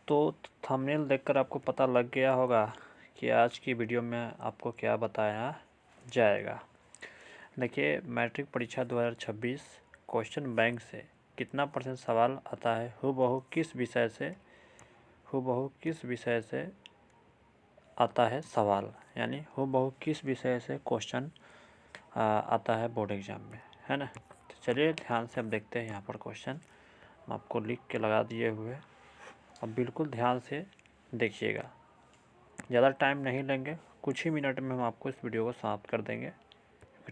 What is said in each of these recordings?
तो थंबनेल देखकर आपको पता लग गया होगा कि आज की वीडियो में आपको क्या बताया जाएगा। देखिए, मैट्रिक परीक्षा 2026 क्वेश्चन बैंक से कितना % सवाल आता है, हूबहू किस विषय से आता है सवाल, यानी हूबहू किस विषय से क्वेश्चन आता है बोर्ड एग्जाम में, है ना। तो चलिए ध्यान से अब देखते हैं। यहाँ पर क्वेश्चन हम आपको लिख के लगा दिए हुए, अब बिल्कुल ध्यान से देखिएगा। ज़्यादा टाइम नहीं लेंगे, कुछ ही मिनट में हम आपको इस वीडियो को समाप्त कर देंगे।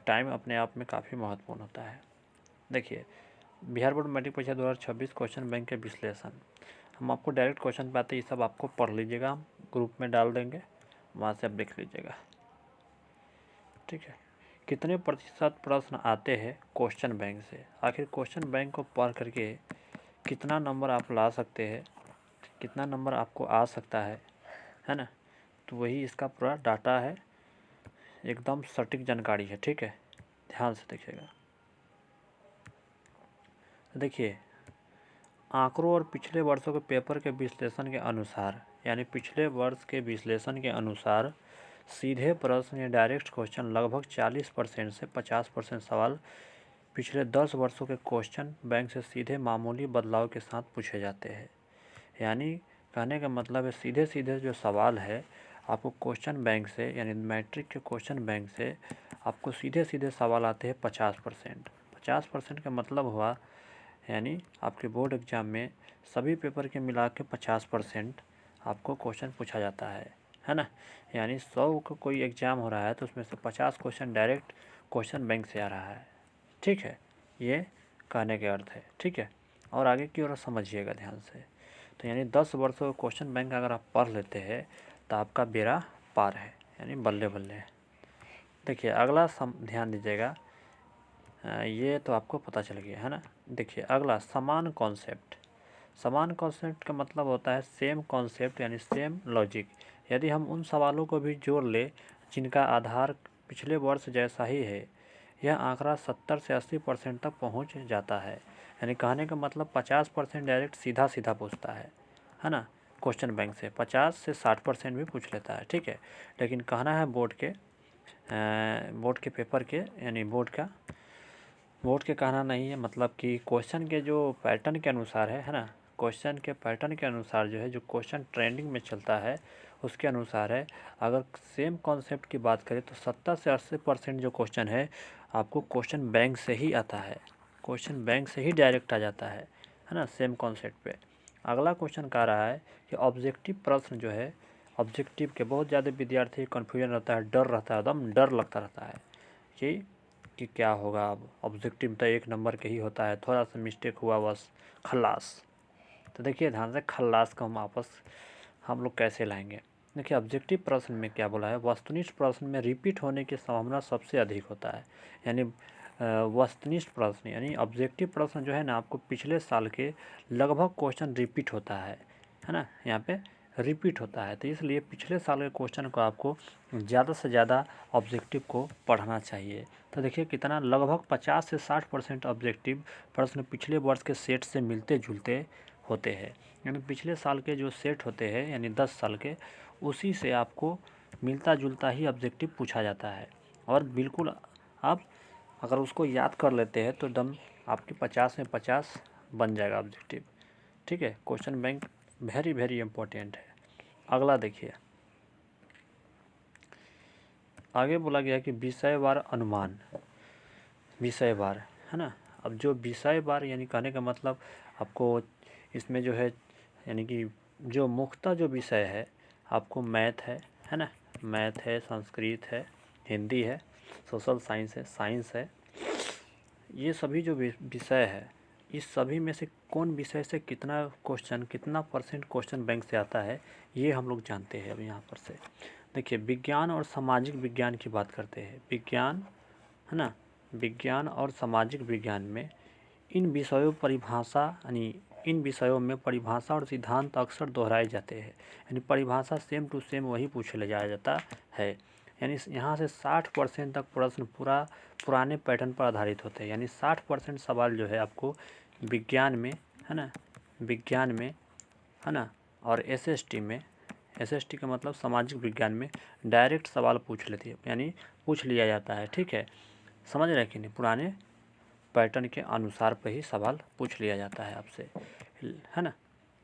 टाइम अपने आप में काफ़ी महत्वपूर्ण होता है। देखिए, बिहार बोर्ड मैट्रिक परीक्षा 2026 क्वेश्चन बैंक के विश्लेषण, हम आपको डायरेक्ट क्वेश्चन पे आते हैं, ये सब आपको पढ़ लीजिएगा, हम ग्रुप में डाल देंगे, वहाँ से आप देख लीजिएगा, ठीक है। कितने % प्रश्न आते हैं क्वेश्चन बैंक से, आखिर क्वेश्चन बैंक को पढ़ करके कितना नंबर आप ला सकते हैं, कितना नंबर आपको आ सकता है ना। तो वही इसका पूरा डाटा है, एकदम सटीक जानकारी है, ठीक है। ध्यान से देखिएगा। देखिए, आंकड़ों और पिछले वर्षों के पेपर के विश्लेषण के अनुसार, यानी पिछले वर्ष के विश्लेषण के अनुसार सीधे प्रश्न या डायरेक्ट क्वेश्चन लगभग 40% से 50% सवाल पिछले 10 वर्षों के क्वेश्चन बैंक से सीधे मामूली बदलाव के साथ पूछे जाते हैं। यानी कहने का मतलब है, सीधे सीधे जो सवाल है आपको क्वेश्चन बैंक से, यानी मैट्रिक के क्वेश्चन बैंक से आपको सीधे सीधे सवाल आते हैं 50%। 50% का मतलब हुआ, यानी आपके बोर्ड एग्ज़ाम में सभी पेपर के मिला के 50% आपको क्वेश्चन पूछा जाता है ना। यानी 100 का कोई एग्ज़ाम हो रहा है तो उसमें से 50 क्वेश्चन डायरेक्ट क्वेश्चन बैंक से आ रहा है, ठीक है। ये कहने के अर्थ है, ठीक है। और आगे की ओर समझिएगा ध्यान से। तो यानी 10 वर्षों का क्वेश्चन बैंक अगर आप पढ़ लेते हैं तो आपका बेड़ा पार है, यानी बल्ले बल्ले। देखिए अगला ध्यान दीजिएगा, ये तो आपको पता चल गया है ना। देखिए अगला, समान कॉन्सेप्ट। समान कॉन्सेप्ट का मतलब होता है सेम कॉन्सेप्ट, यानी सेम लॉजिक। यदि हम उन सवालों को भी जोड़ ले जिनका आधार पिछले वर्ष जैसा ही है, यह आंकड़ा 70 से 80% तक पहुंच जाता है। यानी कहने का मतलब 50% डायरेक्ट सीधा सीधा पूछता है ना। क्वेश्चन बैंक से 50 से 60% भी पूछ लेता है, ठीक है। लेकिन कहना है बोर्ड के पेपर के, यानी बोर्ड के कहना नहीं है, मतलब कि क्वेश्चन के जो पैटर्न के अनुसार है ना। क्वेश्चन के पैटर्न के अनुसार जो है, जो क्वेश्चन ट्रेंडिंग में चलता है उसके अनुसार है। अगर सेम कॉन्सेप्ट की बात करें तो 70 से 80% जो क्वेश्चन है आपको क्वेश्चन बैंक से ही आता है, क्वेश्चन बैंक से ही डायरेक्ट आ जाता है ना, सेम कॉन्सेप्ट पे। अगला क्वेश्चन कह रहा है कि ऑब्जेक्टिव प्रश्न जो है, ऑब्जेक्टिव के बहुत ज़्यादा विद्यार्थी कन्फ्यूजन रहता है, डर रहता है, एकदम डर लगता रहता है कि क्या होगा। अब ऑब्जेक्टिव तो 1 नंबर के ही होता है, थोड़ा सा मिस्टेक हुआ बस खल्लास। तो देखिए ध्यान से, खल्लास को हम लोग कैसे लाएंगे। देखिए ऑब्जेक्टिव प्रश्न में क्या बोला है, वस्तुनिष्ठ प्रश्न में रिपीट होने की संभावना सबसे अधिक होता है। यानी वस्तुनिष्ठ प्रश्न यानी ऑब्जेक्टिव प्रश्न जो है ना, आपको पिछले साल के लगभग क्वेश्चन रिपीट होता है ना। यहाँ पे रिपीट होता है, तो इसलिए पिछले साल के क्वेश्चन को आपको ज़्यादा से ज़्यादा ऑब्जेक्टिव को पढ़ना चाहिए। तो देखिए कितना, लगभग 50 से 60% ऑब्जेक्टिव प्रश्न पिछले वर्ष के सेट से मिलते जुलते होते हैं। यानी पिछले साल के जो सेट होते हैं, यानी 10 साल के, उसी से आपको मिलता जुलता ही ऑब्जेक्टिव पूछा जाता है। और बिल्कुल आप अगर उसको याद कर लेते हैं तो एकदम आपकी 50 में 50 बन जाएगा ऑब्जेक्टिव, ठीक है। Question bank very very important है। अगला देखिए, आगे बोला गया कि विषयवार अनुमान, विषयवार है ना। अब जो विषयवार, यानी कहने का मतलब आपको इसमें जो है, यानी कि जो मुख्यतः जो विषय है आपको मैथ है ना, मैथ है, संस्कृत है, हिंदी है, सोशल साइंस है, साइंस है, ये सभी जो विषय है, इस सभी में से कौन विषय से कितना क्वेश्चन, कितना % क्वेश्चन बैंक से आता है, ये हम लोग जानते हैं। अब यहाँ पर से देखिए, विज्ञान और सामाजिक विज्ञान की बात करते हैं। विज्ञान है ना, विज्ञान और सामाजिक विज्ञान में इन विषयों में परिभाषा और सिद्धांत अक्सर दोहराए जाते हैं। यानी परिभाषा सेम टू सेम वही पूछ ले जाया जाता है। यानी यहाँ से 60% तक प्रश्न पुराने पैटर्न पर आधारित होते हैं। यानी 60% सवाल जो है आपको विज्ञान में है ना, और एसएसटी का मतलब सामाजिक विज्ञान में डायरेक्ट सवाल पूछ लेती है, यानी पूछ लिया जाता है। ठीक है, समझ रहे कि नहीं, पुराने पैटर्न के अनुसार पे ही सवाल पूछ लिया जाता है आपसे, है ना।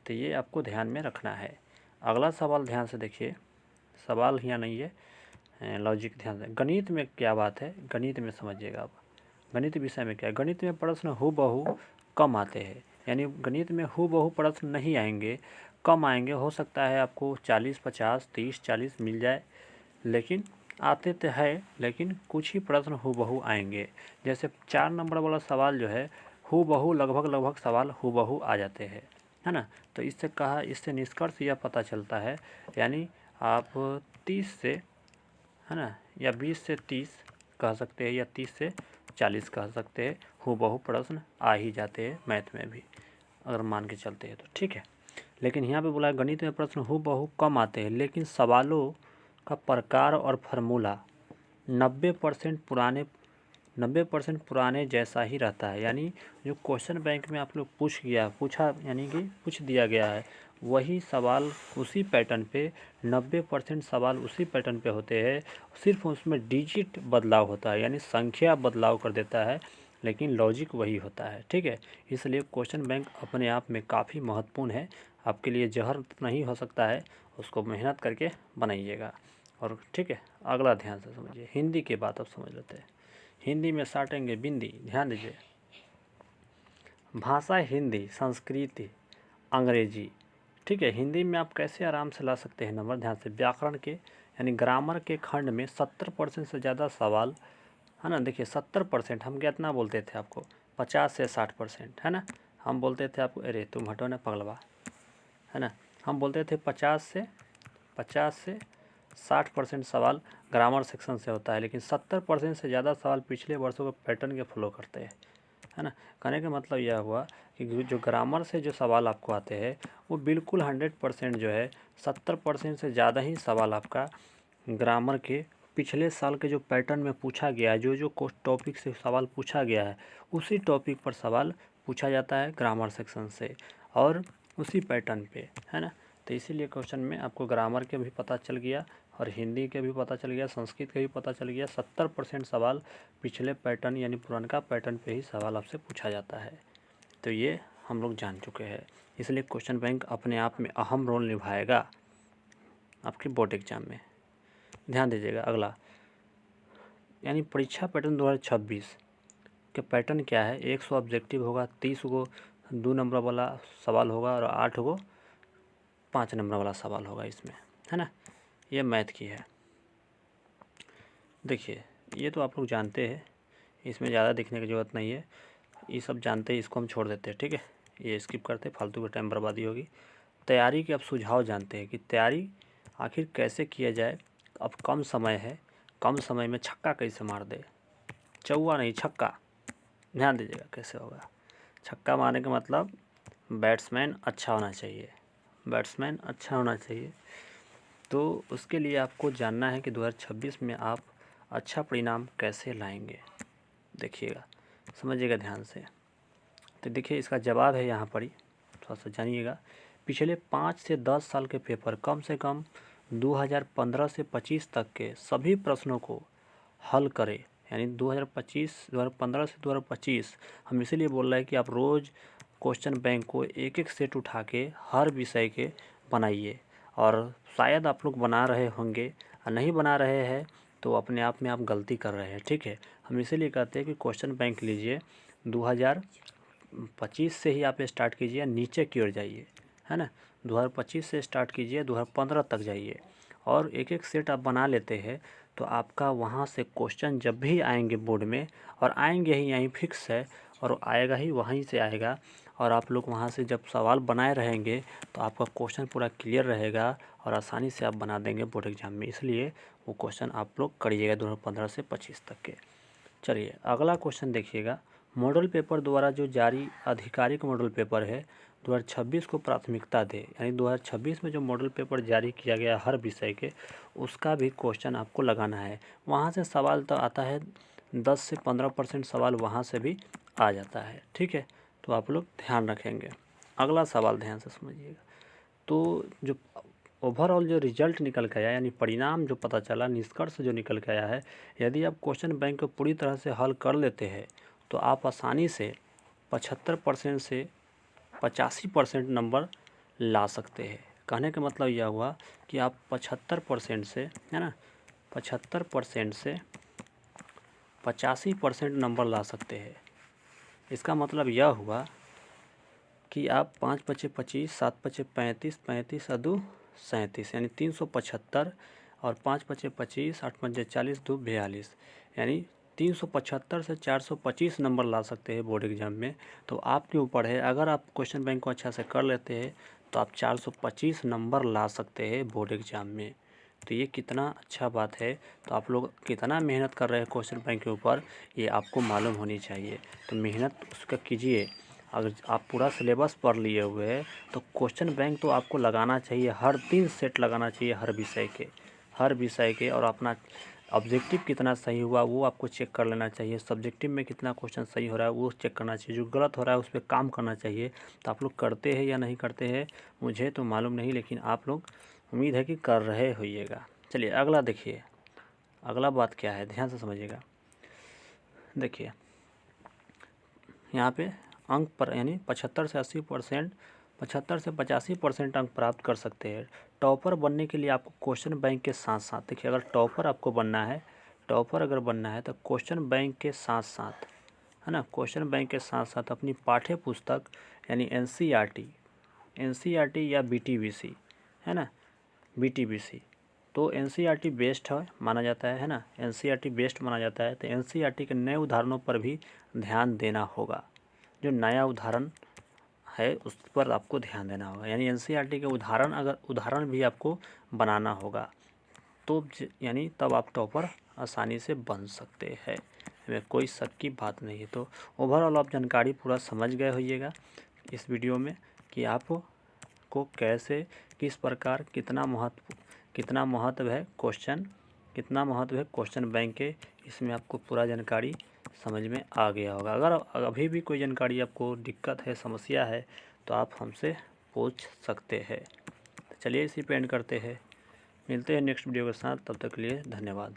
तो ये आपको ध्यान में रखना है। अगला सवाल ध्यान से देखिए, सवाल यहाँ नहीं है, लॉजिक ध्यान से। गणित में क्या बात है, गणित में समझिएगा आप। गणित विषय में क्या है, गणित में प्रश्न हूबहू कम आते हैं, यानी गणित में हूबहू प्रश्न नहीं आएंगे, कम आएंगे। हो सकता है आपको 40, 50, 30, 40 मिल जाए, लेकिन आते तो है, लेकिन कुछ ही प्रश्न हूबहू आएंगे। जैसे 4 नंबर वाला सवाल जो है हूबहू लगभग सवाल हूबहू आ जाते हैं, है ना। तो इससे निष्कर्ष यह पता चलता है, यानी आप 30 से, है ना, या 20 से 30 कह सकते हैं, या 30 से 40 कह सकते हैं, हूबहू प्रश्न आ ही जाते हैं मैथ में भी, अगर मान के चलते हैं तो। ठीक है, लेकिन यहाँ पे बोला है गणित में प्रश्न हूबहू कम आते हैं, लेकिन सवालों का प्रकार और फार्मूला 90% पुराने जैसा ही रहता है। यानी जो क्वेश्चन बैंक में आप लोग यानी कि पूछ दिया गया है, वही सवाल उसी पैटर्न पे 90% सवाल उसी पैटर्न पे होते हैं, सिर्फ उसमें डिजिट बदलाव होता है, यानी संख्या बदलाव कर देता है, लेकिन लॉजिक वही होता है। ठीक है, इसलिए क्वेश्चन बैंक अपने आप में काफ़ी महत्वपूर्ण है, आपके लिए जहर नहीं हो सकता है, उसको मेहनत करके बनाइएगा। और ठीक है, अगला ध्यान से समझिए, हिंदी की बात अब समझ लेते हैं। हिंदी में साटेंगे बिंदी, ध्यान दीजिए। भाषा हिंदी, संस्कृति अंग्रेजी। ठीक है, हिंदी में आप कैसे आराम से ला सकते हैं नंबर, ध्यान से। व्याकरण के यानी ग्रामर के खंड में 70% से ज़्यादा सवाल, है ना। देखिए 70%, हम कितना बोलते थे आपको, 50 से 60%, है ना। हम बोलते थे आपको, अरे तुम हटो ना पगलवा, है ना। हम बोलते थे 50 से 60% सवाल ग्रामर सेक्शन से होता है, लेकिन 70% से ज़्यादा सवाल पिछले वर्षों के पैटर्न के फॉलो करते हैं, है ना। कहने का मतलब यह हुआ कि जो ग्रामर से जो सवाल आपको आते हैं वो बिल्कुल 100% जो है, 70% से ज़्यादा ही सवाल आपका ग्रामर के पिछले साल के जो पैटर्न में पूछा गया है, जो टॉपिक से सवाल पूछा गया है, उसी टॉपिक पर सवाल पूछा जाता है ग्रामर सेक्शन से, और उसी पैटर्न पे, है ना। तो इसीलिए क्वेश्चन में आपको ग्रामर के भी पता चल गया, और हिंदी के भी पता चल गया, संस्कृत के भी पता चल गया। 70% सवाल पिछले पैटर्न यानी पुरानका पैटर्न पे ही सवाल आपसे पूछा जाता है। तो ये हम लोग जान चुके हैं, इसलिए क्वेश्चन बैंक अपने आप में अहम रोल निभाएगा आपके बोर्ड एग्जाम में। ध्यान दीजिएगा अगला, यानी परीक्षा पैटर्न 2026 के पैटर्न क्या है। 100 ऑब्जेक्टिव होगा, 30 को 2 नंबर वाला सवाल होगा, और 8 को 5 नंबर वाला सवाल होगा इसमें, है ना। ये मैथ की है। देखिए ये तो आप लोग जानते हैं, इसमें ज़्यादा देखने की ज़रूरत नहीं है, ये सब जानते हैं, इसको हम छोड़ देते हैं। ठीक है, ये स्किप करते, फालतू का टाइम बर्बादी होगी। तैयारी के अब सुझाव जानते हैं कि तैयारी आखिर कैसे किया जाए। अब कम समय है, कम समय में छक्का कैसे मार दे, चौवा नहीं छक्का। ध्यान दीजिएगा कैसे होगा। छक्का मारने का मतलब बैट्समैन अच्छा होना चाहिए, बैट्समैन अच्छा होना चाहिए। तो उसके लिए आपको जानना है कि 2026 में आप अच्छा परिणाम कैसे लाएंगे। देखिएगा, समझिएगा ध्यान से। तो देखिए इसका जवाब है यहाँ पर ही, थोड़ा सा जानिएगा। पिछले 5 से 10 साल के पेपर, कम से कम 2015 से 25 तक के सभी प्रश्नों को हल करें। यानी 2015 से 2025 हम इसीलिए बोल रहे हैं कि आप रोज़ क्वेश्चन बैंक को एक एक सेट उठा के हर विषय के बनाइए। और शायद आप लोग बना रहे होंगे, और नहीं बना रहे हैं तो अपने आप में आप गलती कर रहे हैं। ठीक है, हम इसीलिए कहते हैं कि क्वेश्चन बैंक लीजिए, 2025 से ही आप स्टार्ट कीजिए, नीचे की ओर जाइए, है ना। 2025 से स्टार्ट कीजिए, 2015 तक जाइए, और एक एक सेट आप बना लेते हैं तो आपका वहाँ से क्वेश्चन जब भी आएंगे बोर्ड में, और आएंगे ही, यहीं फिक्स है, और आएगा ही वहीं से आएगा, और आप लोग वहाँ से जब सवाल बनाए रहेंगे तो आपका क्वेश्चन पूरा क्लियर रहेगा, और आसानी से आप बना देंगे बोर्ड एग्जाम में। इसलिए वो क्वेश्चन आप लोग करिएगा 2015 से 25 तक के। चलिए अगला क्वेश्चन देखिएगा। मॉडल पेपर द्वारा जो जारी आधिकारिक मॉडल पेपर है 2026 को प्राथमिकता दे। यानी 2026 में जो मॉडल पेपर जारी किया गया हर विषय के, उसका भी क्वेश्चन आपको लगाना है। वहाँ से सवाल तो आता है, 10 से 15% सवाल वहाँ से भी आ जाता है। ठीक है, तो आप लोग ध्यान रखेंगे। अगला सवाल ध्यान से समझिएगा। तो जो ओवरऑल जो रिजल्ट निकल के आया, यानी परिणाम जो पता चला, निष्कर्ष जो निकल के आया है, यदि आप क्वेश्चन बैंक को पूरी तरह से हल कर लेते हैं तो आप आसानी से 75% से 85% नंबर ला सकते हैं। कहने का मतलब यह हुआ कि आप 75% से, है ना, 75% से 85% नंबर ला सकते हैं। इसका मतलब यह हुआ कि आप 5 पचे 25, 7 पचे 35, 35 अदू 37, यानी 375, और 5 पचे 25, 8 पंजे 40, 2 42, यानी 375 से 425 नंबर ला सकते हैं बोर्ड एग्जाम में। तो आपके ऊपर है, अगर आप क्वेश्चन बैंक को अच्छा से कर लेते हैं तो आप 425 नंबर ला सकते हैं बोर्ड एग्जाम में। तो ये कितना अच्छा बात है। तो आप लोग कितना मेहनत कर रहे हैं क्वेश्चन बैंक के ऊपर, ये आपको मालूम होनी चाहिए। तो मेहनत उसका कीजिए। अगर आप पूरा सिलेबस पढ़ लिए हुए हैं तो क्वेश्चन बैंक तो आपको लगाना चाहिए, हर 3 सेट लगाना चाहिए हर विषय के। और अपना ऑब्जेक्टिव कितना सही हुआ वो आपको चेक कर लेना चाहिए। सब्जेक्टिव में कितना क्वेश्चन सही हो रहा है वो चेक करना चाहिए, जो गलत हो रहा है उस पर काम करना चाहिए। तो आप लोग करते हैं या नहीं करते हैं मुझे तो मालूम नहीं, लेकिन आप लोग उम्मीद है कि कर रहे होइएगा। चलिए अगला देखिए, अगला बात क्या है, ध्यान से समझिएगा। देखिए यहाँ पे अंक पर, यानी 75 से 80%, 75 से 85% अंक प्राप्त कर सकते हैं। टॉपर बनने के लिए आपको क्वेश्चन बैंक के साथ साथ, देखिए अगर टॉपर आपको बनना है, टॉपर अगर बनना है तो क्वेश्चन बैंक के साथ साथ, है ना, क्वेश्चन बैंक के साथ साथ अपनी पाठ्य पुस्तक यानी एनसीईआरटी या बीटीबीसी, है ना, बीटीबीसी, तो एनसीईआरटी बेस्ड है माना जाता है ना, एनसीईआरटी बेस्ड माना जाता है। तो एनसीईआरटी के नए उदाहरणों पर भी ध्यान देना होगा। जो नया उदाहरण है उस पर आपको ध्यान देना होगा, यानी एनसीईआरटी के उदाहरण भी आपको बनाना होगा। तो यानी तब आप टॉपर आसानी से बन सकते हैं, इसमें कोई शक की बात नहीं है। तो ओवरऑल आप जानकारी पूरा समझ गए होइएगा इस वीडियो में कि आपको कैसे, किस प्रकार, कितना महत्व है क्वेश्चन बैंक के, इसमें आपको पूरा जानकारी समझ में आ गया होगा। अगर अभी भी कोई जानकारी आपको दिक्कत है, समस्या है, तो आप हमसे पूछ सकते हैं। चलिए इसी पे एंड करते हैं, मिलते हैं नेक्स्ट वीडियो के साथ, तब तक के लिए धन्यवाद।